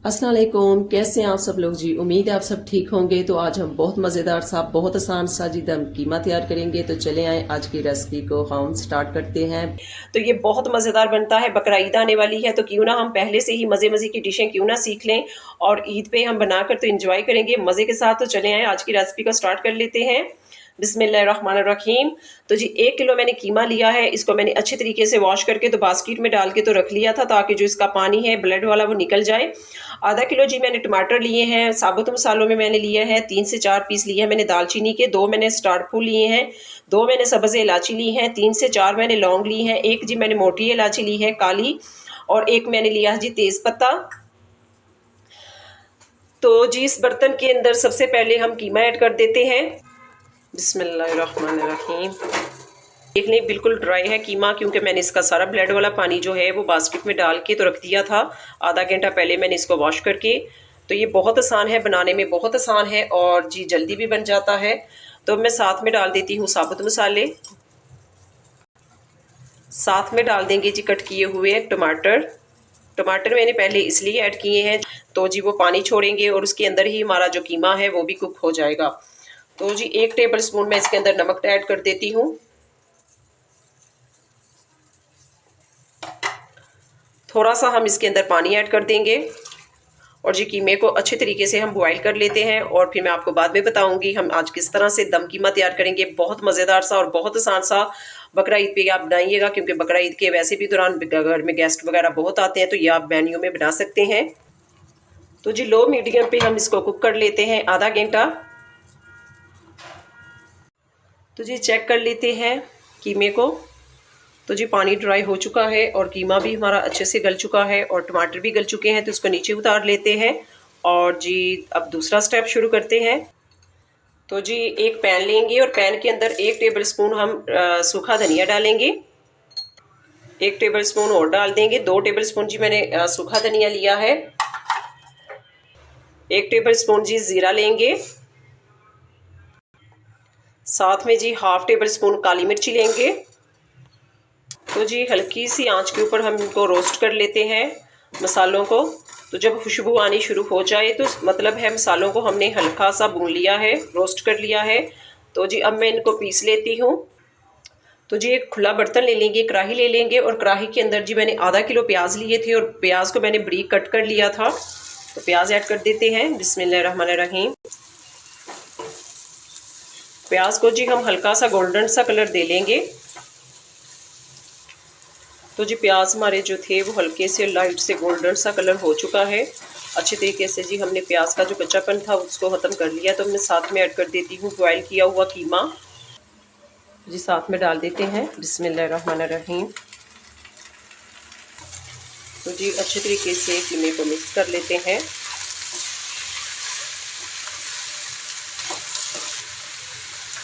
अस्सलाम वालेकुम, कैसे हैं आप सब लोग जी। उम्मीद है आप सब ठीक होंगे। तो आज हम बहुत मज़ेदार सा बहुत आसान सा जी दम कीमा तैयार करेंगे। तो चले आए आज की रेसिपी को हम स्टार्ट करते हैं। तो ये बहुत मज़ेदार बनता है। बकरा ईद आने वाली है तो क्यों ना हम पहले से ही मज़े मज़े की डिशें क्यों ना सीख लें और ईद पे हम बनाकर तो एंजॉय करेंगे मज़े के साथ। तो चले आए आज की रेसिपी को स्टार्ट कर लेते हैं। बिस्मिल्लाहिर्रहमानिर्रहीम। तो जी 1 किलो मैंने कीमा लिया है। इसको मैंने अच्छे तरीके से वॉश करके तो बास्केट में डाल के तो रख लिया था ताकि जो इसका पानी है ब्लड वाला वो निकल जाए। आधा किलो जी मैंने टमाटर लिए हैं। साबुत मसालों में मैंने लिए हैं 3 से 4 पीस लिए हैं मैंने दालचीनी के। 2 मैंने स्टार फूल लिए हैं। 2 मैंने सब्ज़ इलायची ली हैं। 3 से 4 मैंने लौंग ली हैं। 1 जी मैंने मोटी इलायची ली है काली, और 1 मैंने लिया है जी तेज पत्ता। तो जी इस बर्तन के अंदर सबसे पहले हम कीमा ऐड कर देते हैं। बिस्मिल्लाहिर्रहमानिर्रहीम। देख लें बिल्कुल ड्राई है कीमा, क्योंकि मैंने इसका सारा ब्लड वाला पानी जो है वो बास्केट में डाल के तो रख दिया था आधा घंटा पहले मैंने इसको वॉश करके। तो ये बहुत आसान है बनाने में, बहुत आसान है और जी जल्दी भी बन जाता है। तो मैं साथ में डाल देती हूँ साबुत मसाले। साथ में डाल देंगे जी कट किए हुए टमाटर। टमाटर मैंने पहले इसलिए ऐड किए हैं तो जी वो पानी छोड़ेंगे और उसके अंदर ही हमारा जो कीमा है वो भी कुक हो जाएगा। तो जी 1 टेबल स्पून मैं इसके अंदर नमक ऐड कर देती हूँ। थोड़ा सा हम इसके अंदर पानी ऐड कर देंगे और जी कीमे को अच्छे तरीके से हम बॉईल कर लेते हैं और फिर मैं आपको बाद में बताऊंगी हम आज किस तरह से दम कीमा तैयार करेंगे। बहुत मज़ेदार सा और बहुत आसान सा बकरा ईद पे आप बनाइएगा, क्योंकि बकरा ईद के वैसे भी दौरान घर में गेस्ट वगैरह बहुत आते हैं तो ये आप मेन्यू में बना सकते हैं। तो जी लो मीडियम पे हम इसको कुक कर लेते हैं आधा घंटा। तो जी चेक कर लेते हैं कीमे को। तो जी पानी ड्राई हो चुका है और कीमा भी हमारा अच्छे से गल चुका है और टमाटर भी गल चुके हैं। तो इसको नीचे उतार लेते हैं और जी अब दूसरा स्टेप शुरू करते हैं। तो जी एक पैन लेंगे और पैन के अंदर 1 टेबल स्पून हम सूखा धनिया डालेंगे। 1 टेबल स्पून और डाल देंगे। 2 टेबल स्पून जी मैंने सूखा धनिया लिया है। 1 टेबल स्पून जी जीरा लेंगे। साथ में जी हाफ टेबल स्पून काली मिर्ची लेंगे। तो जी हल्की सी आंच के ऊपर हम इनको रोस्ट कर लेते हैं मसालों को। तो जब खुशबू आनी शुरू हो जाए तो मतलब है मसालों को हमने हल्का सा भून लिया है, रोस्ट कर लिया है। तो जी अब मैं इनको पीस लेती हूँ। तो जी एक खुला बर्तन ले लेंगे, कढ़ाई ले लेंगे और कढ़ाई के अंदर जी मैंने आधा किलो प्याज लिए थे और प्याज को मैंने बारीक कट कर लिया था। तो प्याज ऐड कर देते हैं। बिस्मिल्लाहिर्रहमानिर्रहीम। प्याज को जी हम हल्का सा गोल्डन सा कलर दे लेंगे। तो जी प्याज हमारे जो थे वो हल्के से लाइट से गोल्डन सा कलर हो चुका है। अच्छे तरीके से जी हमने प्याज का जो कच्चापन था उसको ख़त्म कर लिया। तो मैं साथ में ऐड कर देती हूँ बॉयल किया हुआ कीमा। जी साथ में डाल देते हैं। बिस्मिल्लाहिर्रहमानिर्रहीम। तो जी अच्छे तरीके से कीमे को मिक्स कर लेते हैं।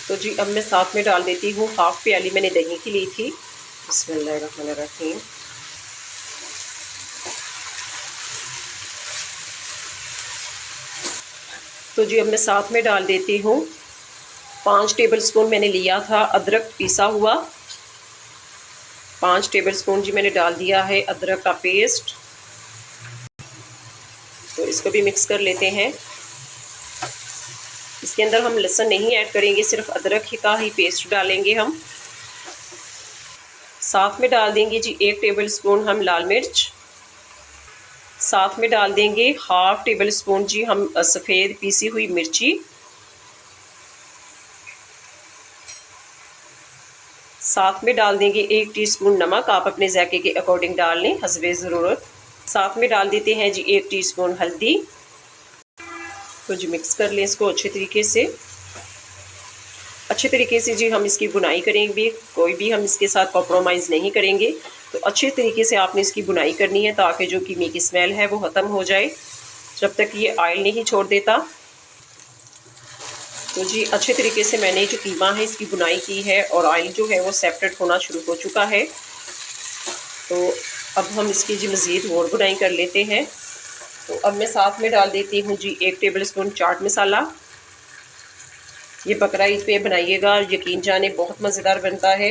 तो जी अब मैं साथ में डाल देती हूँ हाफ प्याली मैंने दही की ली थी। बिस्मिल्लाहिर्रहमानिर्रहीम। तो जी अब मैं साथ में डाल देती हूँ 5 टेबल स्पून मैंने लिया था अदरक पीसा हुआ। 5 टेबल स्पून जी मैंने डाल दिया है अदरक का पेस्ट। तो इसको भी मिक्स कर लेते हैं। इसके अंदर हम लहसुन नहीं ऐड करेंगे, सिर्फ अदरक का ही पेस्ट डालेंगे हम। साथ में डाल देंगे जी 1 टेबल स्पून हम लाल मिर्च। साथ में डाल देंगे हाफ टेबल स्पून जी हम सफ़ेद पीसी हुई मिर्ची। साथ में डाल देंगे 1 टीस्पून नमक, आप अपने जायके के अकॉर्डिंग डाल लें हस्बे ज़रूरत। साथ में डाल देते हैं जी 1 टीस्पून हल्दी। तो जी मिक्स कर लें इसको अच्छे तरीके से। अच्छे तरीके से जी हम इसकी बुनाई करेंगे, कोई भी हम इसके साथ कॉम्प्रोमाइज़ नहीं करेंगे। तो अच्छे तरीके से आपने इसकी बुनाई करनी है ताकि जो कीमे की स्मेल है वो ख़त्म हो जाए, जब तक ये ऑयल नहीं छोड़ देता। तो जी अच्छे तरीके से मैंने जो कीमा है इसकी बुनाई की है और ऑयल जो है वो सेपरेट होना शुरू हो चुका है। तो अब हम इसकी जी मज़ीद और बुनाई कर लेते हैं। तो अब मैं साथ में डाल देती हूँ जी 1 टेबल स्पून चाट मसाला। ये बकरा ईद पे बनाइएगा, यकीन जाने बहुत मज़ेदार बनता है।